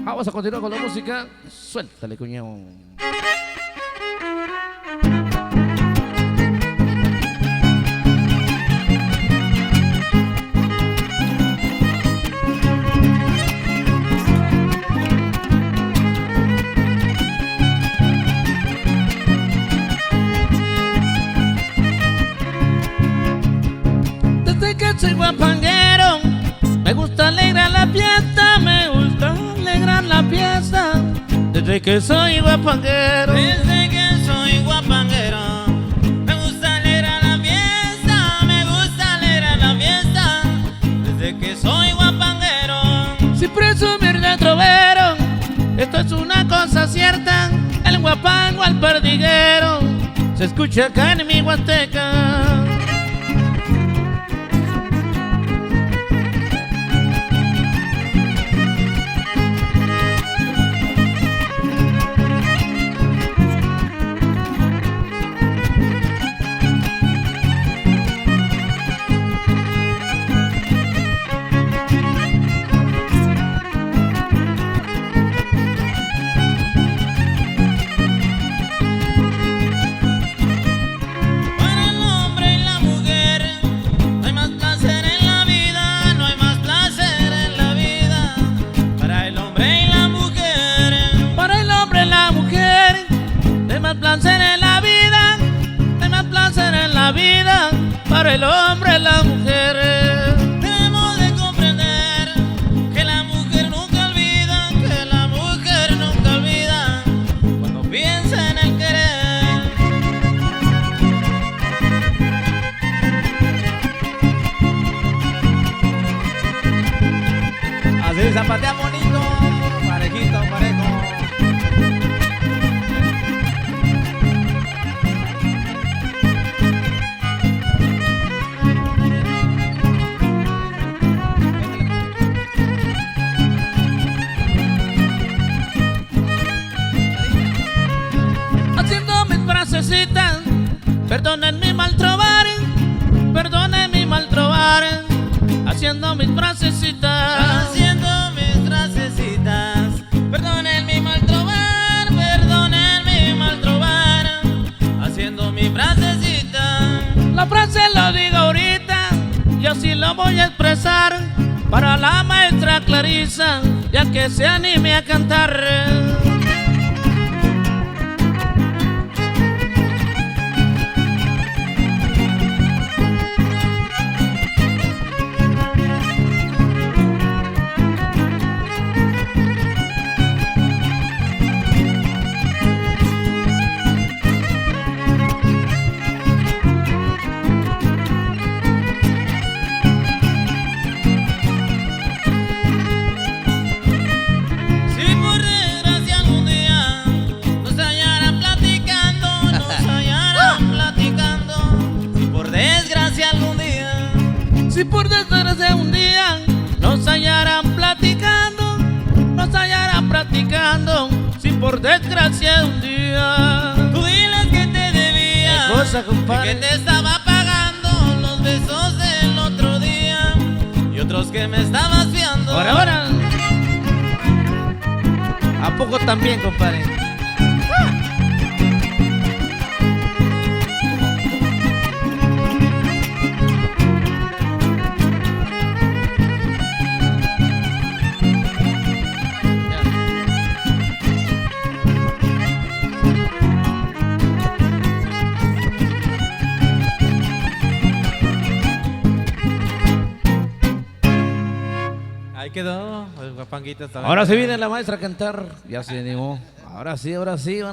Vamos a continuar con la música. Suéltale, cuñado. Desde que soy guapanguero, me gusta alegrar la fiesta, me gusta alegrar la fiesta. Desde que soy guapanguero, Desde que soy guapanguero, me gusta alegrar la fiesta, me gusta alegrar la fiesta. Desde que soy guapanguero, sin presumir de trovero, esto es una cosa cierta. El guapango al perdiguero se escucha acá en mi Huasteca. para el hombre y la mujer, no hay más placer en la vida, no hay más placer en la vida. Para el hombre y la mujer, Para el hombre y la mujer, hay más placer en la vida, hay más placer en la vida. Para el hombre y la mujer, debemos de comprender que la mujer nunca olvida, que la mujer nunca olvida cuando piensa en el querer. Así zapatea bonito, parejito, parejo. haciendo mis frasecitas. Perdonen mi mal trobar, perdonen mi mal trobar. Haciendo mis frasecitas. Haciendo mis frasecitas, perdonen mi mal trobar, perdonen mi mal trobar. Haciendo mi frasecita, La frase lo digo ahorita y así lo voy a expresar para la maestra Clarisa, ya que se anime a cantar. si por desgracia algún día nos hallarán platicando, nos hallarán platicando. Si por desgracia algún día, Si por desgracia un día nos hallarán platicando, nos hallarán practicando. Si por desgracia un día. tú diles que te debía, ¿Qué cosa, y compadre? que te estaba pagando los besos del otro día y otros que me estabas fiando. Ahora. ¿A poco también, compadre? Ahí quedó, el guapanguito está. Ahora se viene la maestra a cantar. Ya se animó. Ahora sí, van a